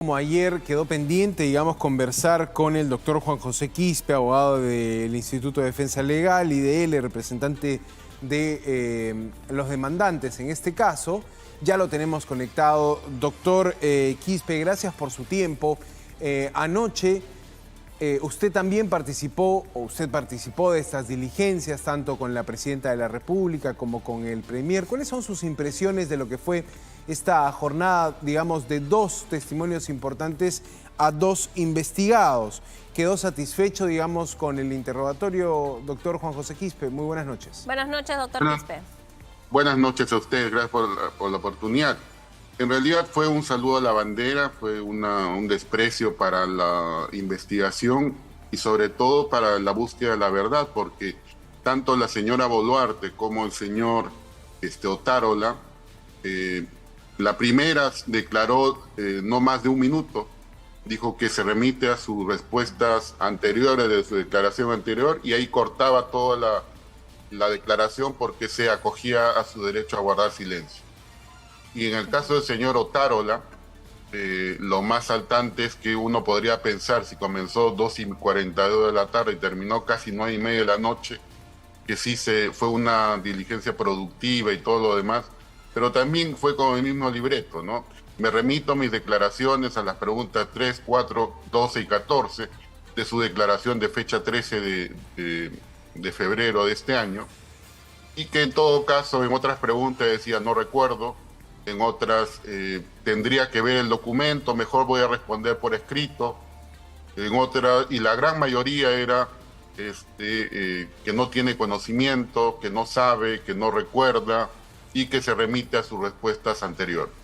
Como ayer quedó pendiente, digamos, conversar con el doctor Juan José Quispe, abogado del Instituto de Defensa Legal, IDL, representante de los demandantes en este caso. Ya lo tenemos conectado. Doctor Quispe, gracias por su tiempo. Anoche usted también participó, o usted participó de estas diligencias, tanto con la Presidenta de la República como con el Premier. ¿Cuáles son sus impresiones de lo que fue esta jornada, digamos, de dos testimonios importantes a dos investigados? ¿Quedó satisfecho, digamos, con el interrogatorio, doctor Juan José Quispe? Muy buenas noches. Buenas noches, doctor Quispe. Buenas noches a ustedes, gracias por la oportunidad. En realidad fue un saludo a la bandera, fue un desprecio para la investigación y sobre todo para la búsqueda de la verdad, porque tanto la señora Boluarte como el señor Otárola, la primera declaró no más de un minuto, dijo que se remite a sus respuestas anteriores de su declaración anterior y ahí cortaba toda la declaración porque se acogía a su derecho a guardar silencio. Y en el caso del señor Otárola, lo más saltante es que uno podría pensar, si comenzó 2:42 de la tarde y terminó casi 9:30 de la noche, que sí fue una diligencia productiva y todo lo demás, pero también fue con el mismo libreto, ¿no? Me remito a mis declaraciones a las preguntas 3, 4, 12 y 14 de su declaración de fecha 13 de febrero de este año, y que en todo caso en otras preguntas decía no recuerdo, en otras tendría que ver el documento, mejor voy a responder por escrito, en otras, y la gran mayoría era que no tiene conocimiento, que no sabe, que no recuerda y que se remite a sus respuestas anteriores.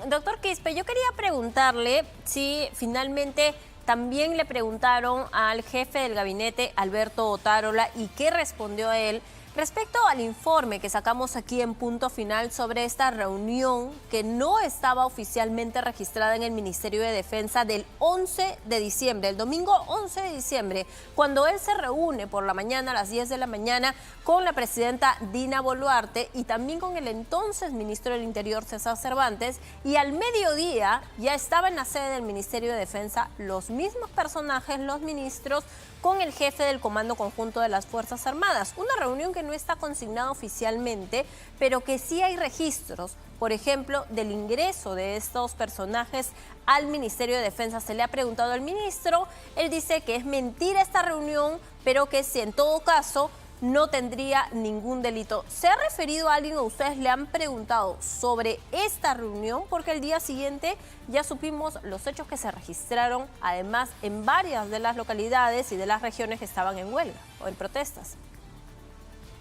Doctor Quispe, yo quería preguntarle si finalmente también le preguntaron al jefe del gabinete, Alberto Otárola, y qué respondió a él respecto al informe que sacamos aquí en Punto Final sobre esta reunión que no estaba oficialmente registrada en el Ministerio de Defensa del 11 de diciembre, el domingo 11 de diciembre, cuando él se reúne por la mañana a las 10 de la mañana con la presidenta Dina Boluarte y también con el entonces ministro del Interior, César Cervantes, y al mediodía ya estaba en la sede del Ministerio de Defensa los mismos personajes, los ministros, con el jefe del Comando Conjunto de las Fuerzas Armadas. Una reunión que no está consignada oficialmente, pero que sí hay registros, por ejemplo, del ingreso de estos personajes al Ministerio de Defensa. Se le ha preguntado al ministro, él dice que es mentira esta reunión, pero que si en todo caso no tendría ningún delito. ¿Se ha referido a alguien o ustedes le han preguntado sobre esta reunión? Porque el día siguiente ya supimos los hechos que se registraron, además en varias de las localidades y de las regiones que estaban en huelga o en protestas.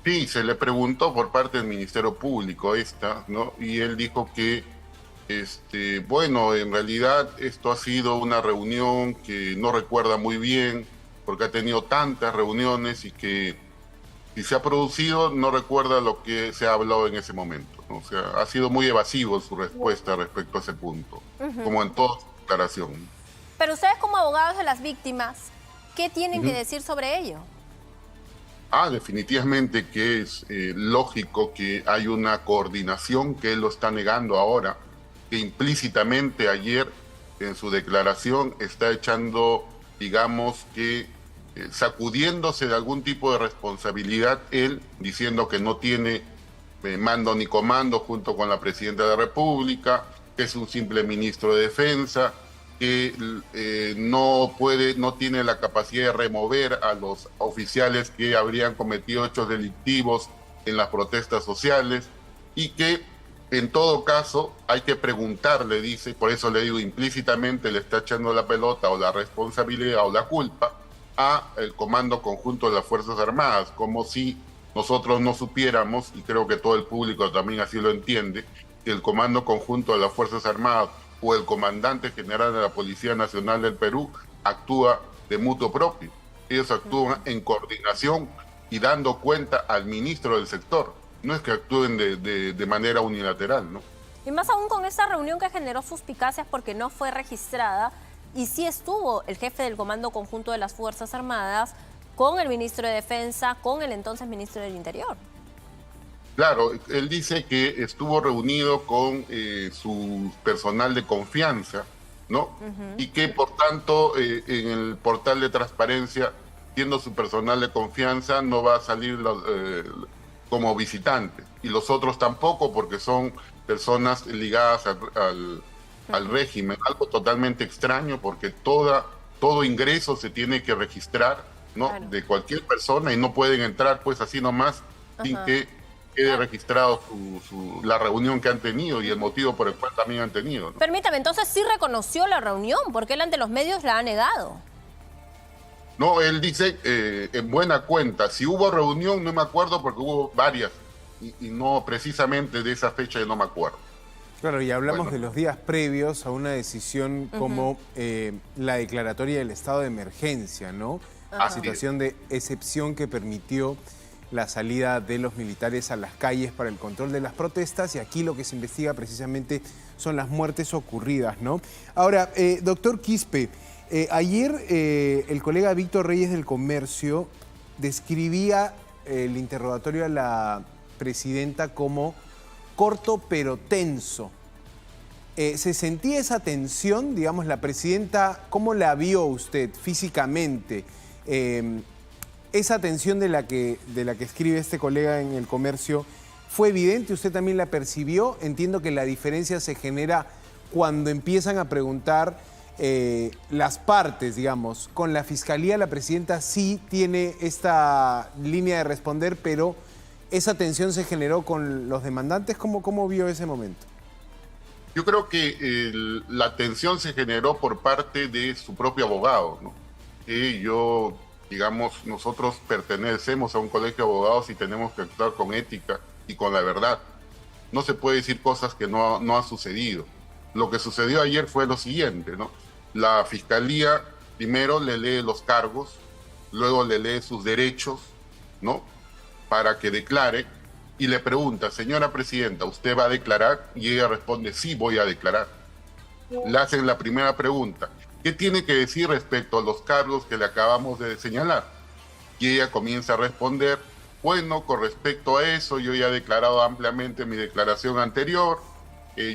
Sí, se le preguntó por parte del Ministerio Público ¿no? Y él dijo que, bueno, en realidad esto ha sido una reunión que no recuerda muy bien, porque ha tenido tantas reuniones y que si se ha producido, no recuerda lo que se ha hablado en ese momento, ¿no? O sea, ha sido muy evasivo su respuesta respecto a ese punto, como en toda su declaración. Pero ustedes como abogados de las víctimas, ¿qué tienen que decir sobre ello? Definitivamente que es lógico que hay una coordinación, que él lo está negando ahora, que implícitamente ayer en su declaración está echando, digamos que sacudiéndose de algún tipo de responsabilidad, él diciendo que no tiene mando ni comando junto con la Presidenta de la República, que es un simple ministro de Defensa, que no tiene la capacidad de remover a los oficiales que habrían cometido hechos delictivos en las protestas sociales y que en todo caso hay que preguntarle, dice, por eso le digo implícitamente le está echando la pelota o la responsabilidad o la culpa a el Comando Conjunto de las Fuerzas Armadas, como si nosotros no supiéramos, y creo que todo el público también así lo entiende, que el Comando Conjunto de las Fuerzas Armadas o el Comandante General de la Policía Nacional del Perú actúa de mutuo propio. Ellos actúan en coordinación y dando cuenta al ministro del sector. No es que actúen de manera unilateral, ¿no? Y más aún con esta reunión que generó suspicacias porque no fue registrada, y sí estuvo el jefe del Comando Conjunto de las Fuerzas Armadas con el ministro de Defensa, con el entonces ministro del Interior. Claro, él dice que estuvo reunido con su personal de confianza ¿no? Y que por tanto en el portal de transparencia, siendo su personal de confianza, no va a salir como visitante. Y los otros tampoco, porque son personas ligadas al régimen. Algo totalmente extraño, porque todo ingreso se tiene que registrar, ¿no? Claro. De cualquier persona, y no pueden entrar pues así nomás sin que quede registrado la reunión que han tenido y el motivo por el cual también han tenido, ¿no? Permítame, entonces sí reconoció la reunión, porque él ante los medios la ha negado. No, él dice en buena cuenta, si hubo reunión no me acuerdo porque hubo varias y no precisamente de esa fecha no me acuerdo. Claro, y hablamos Bueno. de los días previos a una decisión como la declaratoria del estado de emergencia, ¿no? La Así es. situación de excepción que permitió la salida de los militares a las calles para el control de las protestas, y aquí lo que se investiga precisamente son las muertes ocurridas, ¿no? Ahora, doctor Quispe, ayer el colega Víctor Reyes del Comercio describía el interrogatorio a la presidenta como corto pero tenso. ¿Se sentía esa tensión? Digamos, la presidenta, ¿cómo la vio usted físicamente? Esa tensión de la que escribe este colega en El Comercio, ¿fue evidente? ¿Usted también la percibió? Entiendo que la diferencia se genera cuando empiezan a preguntar las partes, digamos. Con la Fiscalía la presidenta sí tiene esta línea de responder, pero esa tensión se generó con los demandantes. ¿Cómo vio ese momento? Yo creo que la tensión se generó por parte de su propio abogado, ¿no? Digamos, nosotros pertenecemos a un colegio de abogados y tenemos que actuar con ética y con la verdad. No se puede decir cosas que no han sucedido. Lo que sucedió ayer fue lo siguiente, ¿no? La Fiscalía primero le lee los cargos, luego le lee sus derechos, ¿no? Para que declare, y le pregunta, señora presidenta, ¿usted va a declarar? Y ella responde, sí, voy a declarar. Le hacen la primera pregunta, ¿qué tiene que decir respecto a los cargos que le acabamos de señalar? Y ella comienza a responder, bueno, con respecto a eso, yo ya he declarado ampliamente mi declaración anterior,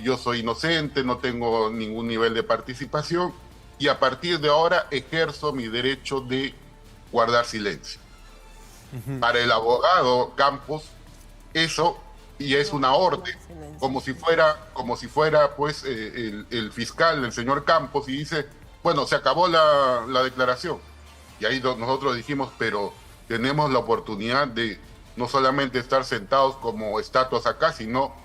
yo soy inocente, no tengo ningún nivel de participación, y a partir de ahora ejerzo mi derecho de guardar silencio. Para el abogado Campos, eso y es una orden, como si fuera pues el fiscal, el señor Campos, y dice, bueno, se acabó la declaración. Y ahí nosotros dijimos, pero tenemos la oportunidad de no solamente estar sentados como estatuas acá, sino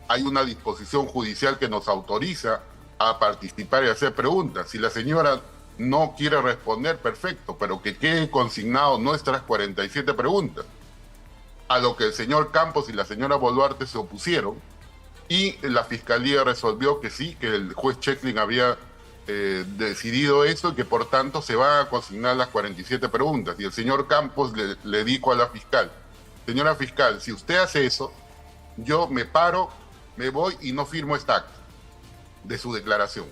hay una disposición judicial que nos autoriza a participar y hacer preguntas. Si la señora no quiere responder, perfecto, pero que queden consignados nuestras 47 preguntas. A lo que el señor Campos y la señora Boluarte se opusieron, y la Fiscalía resolvió que sí, que el juez Checklin había decidido eso y que por tanto se van a consignar las 47 preguntas. Y el señor Campos le dijo a la fiscal, señora fiscal, si usted hace eso, yo me paro, me voy y no firmo esta acta de su declaración.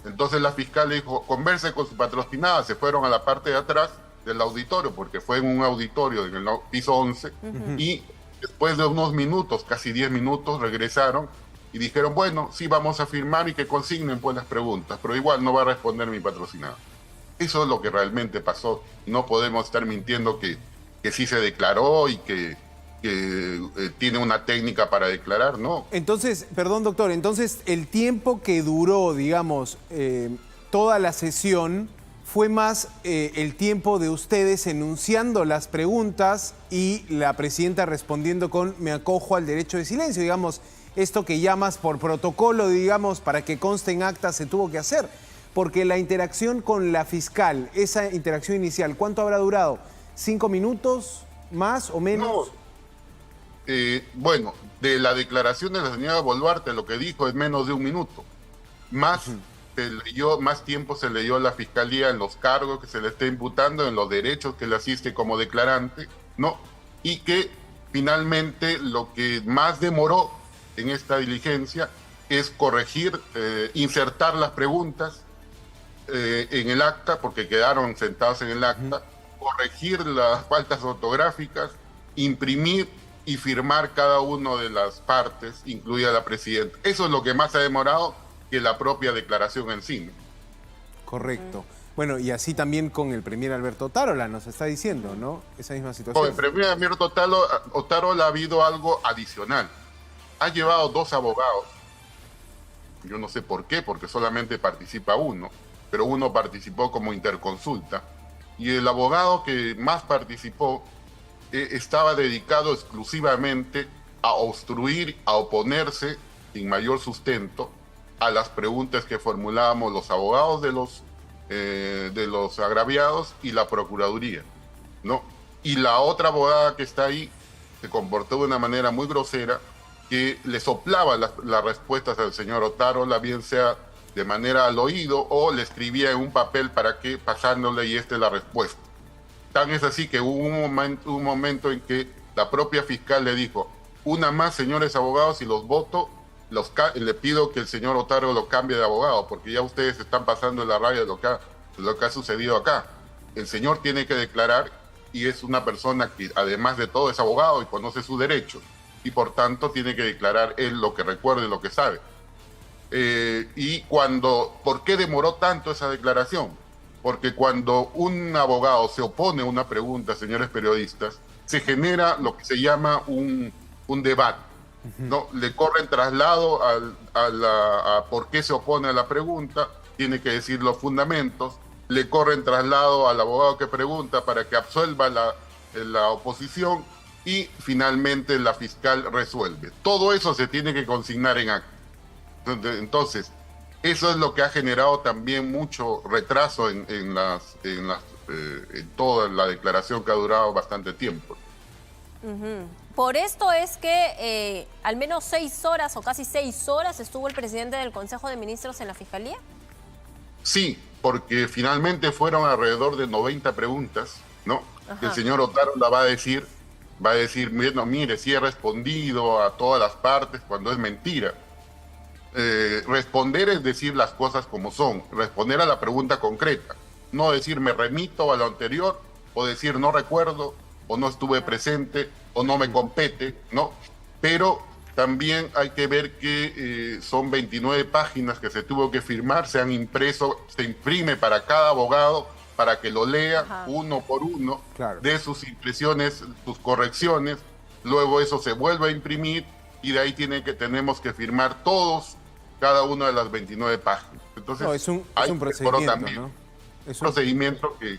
Entonces la fiscal le dijo, converse con su patrocinada, se fueron a la parte de atrás del auditorio, porque fue en un auditorio en el piso 11, y después de unos minutos, casi 10 minutos, regresaron y dijeron, bueno, sí, vamos a firmar y que consignen pues las preguntas, pero igual no va a responder mi patrocinado. Eso es lo que realmente pasó. No podemos estar mintiendo que sí se declaró y que tiene una técnica para declarar, ¿no? Entonces, perdón doctor, entonces el tiempo que duró, digamos, toda la sesión fue más el tiempo de ustedes enunciando las preguntas y la presidenta respondiendo con me acojo al derecho de silencio, digamos, esto que llamas por protocolo, digamos, para que conste en acta se tuvo que hacer, porque la interacción con la fiscal, esa interacción inicial, ¿cuánto habrá durado? ¿5 minutos? ¿Más o menos? No. Bueno, de la declaración de la señora Boluarte, lo que dijo es menos de 1 minuto. Más tiempo se leyó a la Fiscalía en los cargos que se le está imputando, en los derechos que le asiste como declarante, ¿no? Y que finalmente lo que más demoró en esta diligencia es corregir, insertar las preguntas en el acta, porque quedaron sentados en el acta, corregir las faltas ortográficas, imprimir y firmar cada una de las partes, incluida la presidenta. Eso es lo que más ha demorado, que la propia declaración en sí, ¿no? Correcto. Bueno, y así también con el premier Alberto Otárola, nos está diciendo, ¿no? Esa misma Con situación. el premier Alberto Otárola ha habido algo adicional. Ha llevado 2 abogados. Yo no sé por qué, porque solamente participa uno, pero uno participó como interconsulta. Y el abogado que más participó estaba dedicado exclusivamente a obstruir, a oponerse sin mayor sustento a las preguntas que formulábamos los abogados de los agraviados y la Procuraduría, ¿no? Y la otra abogada que está ahí se comportó de una manera muy grosera, que le soplaba las respuestas al señor Otárola, bien sea de manera al oído o le escribía en un papel para que pasándole y esta es la respuesta. Tan es así que hubo un momento en que la propia fiscal le dijo: una más, señores abogados, y los voto, le pido que el señor Otárola lo cambie de abogado, porque ya ustedes están pasando en la raya de lo que ha sucedido acá. El señor tiene que declarar, y es una persona que además de todo es abogado y conoce su derecho, y por tanto tiene que declarar él lo que recuerde, lo que sabe. ¿Por qué demoró tanto esa declaración? Porque cuando un abogado se opone a una pregunta, señores periodistas, se genera lo que se llama un debate, ¿no? Le corren traslado a por qué se opone a la pregunta, tiene que decir los fundamentos, le corren traslado al abogado que pregunta para que absuelva la oposición y finalmente la fiscal resuelve. Todo eso se tiene que consignar en acta. Entonces, eso es lo que ha generado también mucho retraso en toda la declaración, que ha durado bastante tiempo. Por esto es que al menos 6 horas o casi 6 horas estuvo el presidente del Consejo de Ministros en la Fiscalía. Sí, porque finalmente fueron alrededor de 90 preguntas, ¿no? Ajá. El señor Otárola va a decir, bueno, mire, sí he respondido a todas las partes, cuando es mentira. Responder es decir las cosas como son, responder a la pregunta concreta, no decir me remito a lo anterior, o decir no recuerdo, o no estuve presente, o no me compete, ¿no? Pero también hay que ver que son 29 páginas que se tuvo que firmar, se han impreso, se imprime para cada abogado para que lo lea. Ajá. Uno por uno, claro, de sus impresiones, sus correcciones, luego eso se vuelve a imprimir y de ahí tenemos que firmar todos, cada una de las 29 páginas. Entonces, no, es un procedimiento, también, ¿no? Es un procedimiento que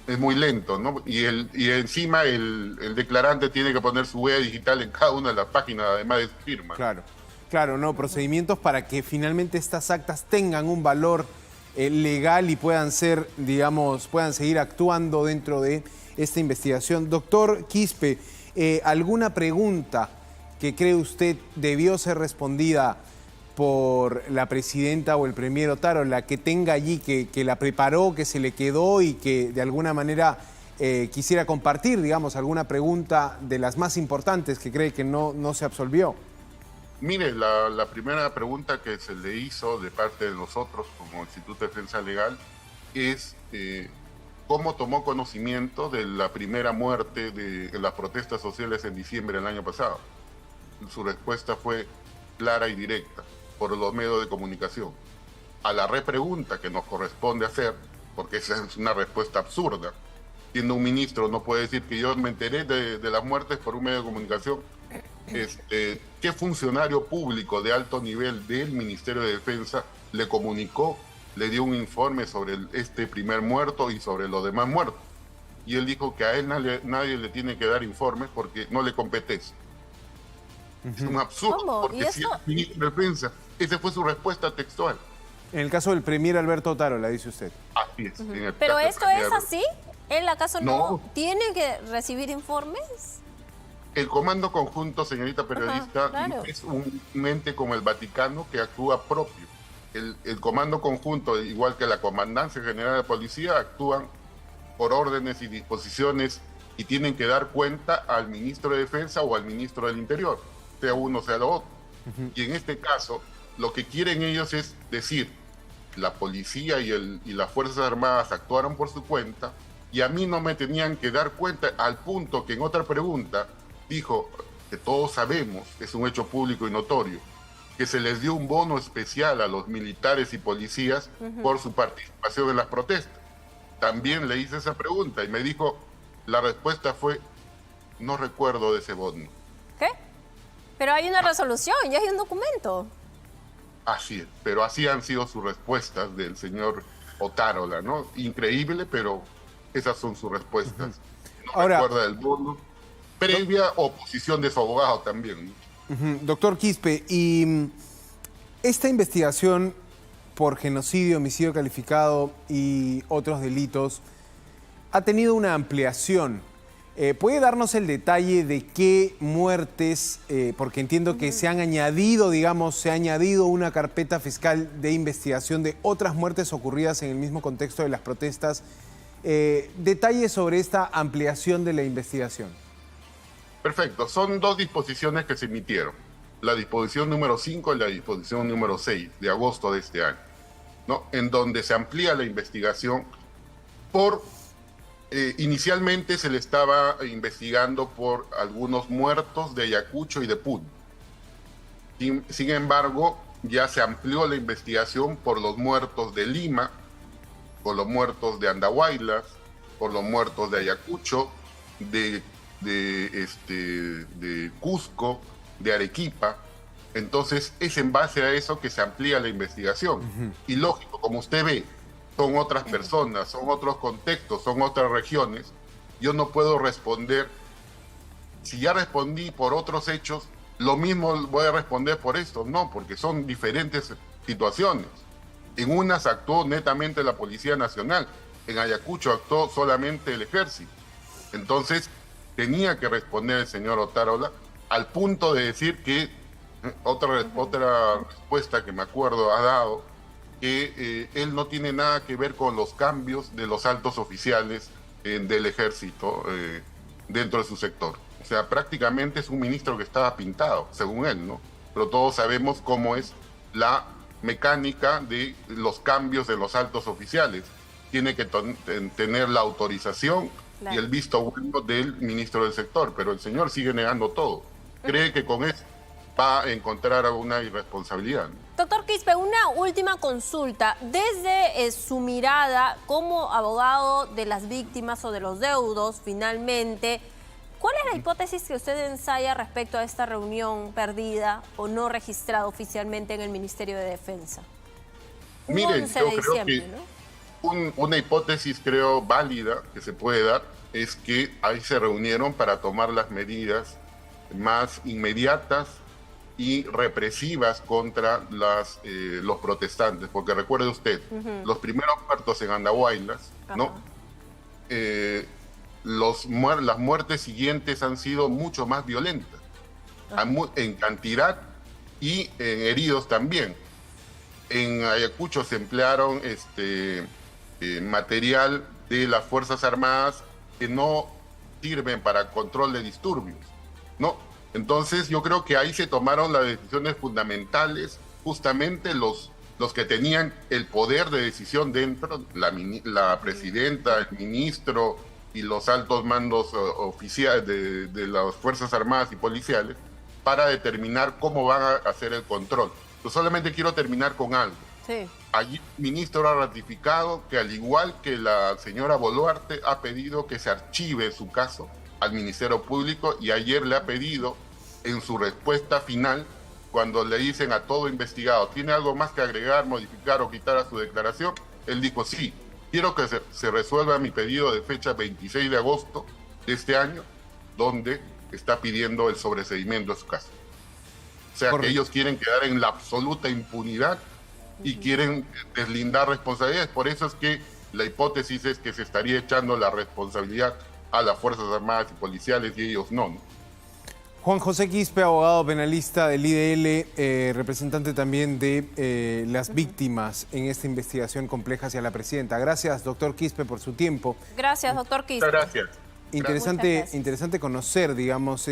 es muy lento, ¿no? Y encima el declarante tiene que poner su huella digital en cada una de las páginas, además de su firma. Claro, no, procedimientos para que finalmente estas actas tengan un valor legal y puedan ser, digamos, puedan seguir actuando dentro de esta investigación. Doctor Quispe, ¿alguna pregunta que cree usted debió ser respondida por la presidenta o el premier Otárola, que tenga allí, que la preparó, que se le quedó y que de alguna manera quisiera compartir, digamos, alguna pregunta de las más importantes que cree que no se absolvió? Mire, la primera pregunta que se le hizo de parte de nosotros como Instituto de Defensa Legal es cómo tomó conocimiento de la primera muerte de las protestas sociales en diciembre del año pasado. Su respuesta fue clara y directa: por los medios de comunicación. A la repregunta que nos corresponde hacer, porque esa es una respuesta absurda, siendo un ministro no puede decir que yo me enteré de las muertes por un medio de comunicación. ¿Qué funcionario público de alto nivel del Ministerio de Defensa le comunicó, le dio un informe sobre este primer muerto y sobre los demás muertos? Y él dijo que a él nadie le tiene que dar informes porque no le compete. Es un absurdo. ¿Cómo? Porque si es ministro de Defensa, esa fue su respuesta textual. En el caso del premier Alberto Otárola, dice usted. Así es. ¿Pero esto es así? ¿Él acaso no tiene que recibir informes? El Comando Conjunto, señorita periodista, claro, es un ente como el Vaticano que actúa propio. El Comando Conjunto, igual que la Comandancia General de Policía, actúan por órdenes y disposiciones y tienen que dar cuenta al ministro de Defensa o al ministro del Interior, sea uno, sea lo otro. Y en este caso, lo que quieren ellos es decir, la policía y las Fuerzas Armadas actuaron por su cuenta y a mí no me tenían que dar cuenta, al punto que en otra pregunta dijo que todos sabemos, es un hecho público y notorio, que se les dio un bono especial a los militares y policías por su participación en las protestas. También le hice esa pregunta y me dijo, la respuesta fue, no recuerdo de ese bono. ¿Qué? Pero hay una resolución, ya hay un documento. Así es, pero así han sido sus respuestas del señor Otárola, ¿no? Increíble, pero esas son sus respuestas. No Ahora, recuerda del bono. Previa oposición de su abogado también, ¿no? Doctor Quispe, y esta investigación por genocidio, homicidio calificado y otros delitos ha tenido una ampliación. ¿Puede darnos el detalle de qué muertes, porque entiendo que se han añadido, digamos, se ha añadido una carpeta fiscal de investigación de otras muertes ocurridas en el mismo contexto de las protestas? Detalles sobre esta ampliación de la investigación. Perfecto, son dos disposiciones que se emitieron. La disposición número 5 y la disposición número 6 de agosto de este año, ¿no? En donde se amplía la investigación por... inicialmente se le estaba investigando por algunos muertos de Ayacucho y de Puno. Sin embargo, ya se amplió la investigación por los muertos de Lima, por los muertos de Andahuaylas, por los muertos de Ayacucho, de Cusco, de Arequipa. Entonces es en base a eso que se amplía la investigación. Y lógico, como usted ve, son otras personas, son otros contextos, son otras regiones. Yo no puedo responder, si ya respondí por otros hechos, lo mismo voy a responder por esto. No, porque son diferentes situaciones. En unas actuó netamente la Policía Nacional, en Ayacucho actuó solamente el Ejército. Entonces tenía que responder el señor Otárola, al punto de decir que, otra respuesta que me acuerdo ha dado, que él no tiene nada que ver con los cambios de los altos oficiales del ejército dentro de su sector. O sea, prácticamente es un ministro que estaba pintado, según él, ¿no? Pero todos sabemos cómo es la mecánica de los cambios de los altos oficiales. Tiene que tener la autorización y el visto bueno del ministro del sector, pero el señor sigue negando todo. Cree que con eso va a encontrar una irresponsabilidad, ¿no? Doctor Quispe, una última consulta. Desde su mirada como abogado de las víctimas o de los deudos, finalmente, ¿cuál es la hipótesis que usted ensaya respecto a esta reunión perdida o no registrada oficialmente en el Ministerio de Defensa? Miren, 11 yo de creo diciembre, que ¿no? una hipótesis, creo, válida que se puede dar es que ahí se reunieron para tomar las medidas más inmediatas y represivas contra los protestantes, porque recuerde usted, los primeros muertos en Andahuaylas, ¿no? Las muertes siguientes han sido mucho más violentas, en cantidad y en heridos también. En Ayacucho se emplearon material de las Fuerzas Armadas que no sirven para control de disturbios, ¿no? Entonces yo creo que ahí se tomaron las decisiones fundamentales, justamente los que tenían el poder de decisión dentro, la presidenta, el ministro y los altos mandos oficiales de las Fuerzas Armadas y policiales, para determinar cómo van a hacer el control. Yo solamente quiero terminar con algo. Sí. Allí el ministro ha ratificado que, al igual que la señora Boluarte, ha pedido que se archive su caso al Ministerio Público, y ayer le ha pedido en su respuesta final, cuando le dicen a todo investigado, ¿tiene algo más que agregar, modificar o quitar a su declaración? Él dijo, sí, quiero que se resuelva mi pedido de fecha 26 de agosto de este año, donde está pidiendo el sobreseimiento de su caso. O sea, que ellos quieren quedar en la absoluta impunidad y quieren deslindar responsabilidades. Por eso es que la hipótesis es que se estaría echando la responsabilidad a las Fuerzas Armadas y policiales y ellos no. Juan José Quispe, abogado penalista del IDL, representante también de las víctimas en esta investigación compleja hacia la presidenta. Gracias, doctor Quispe, por su tiempo. Gracias, doctor Quispe. Muchas gracias. Interesante conocer, digamos,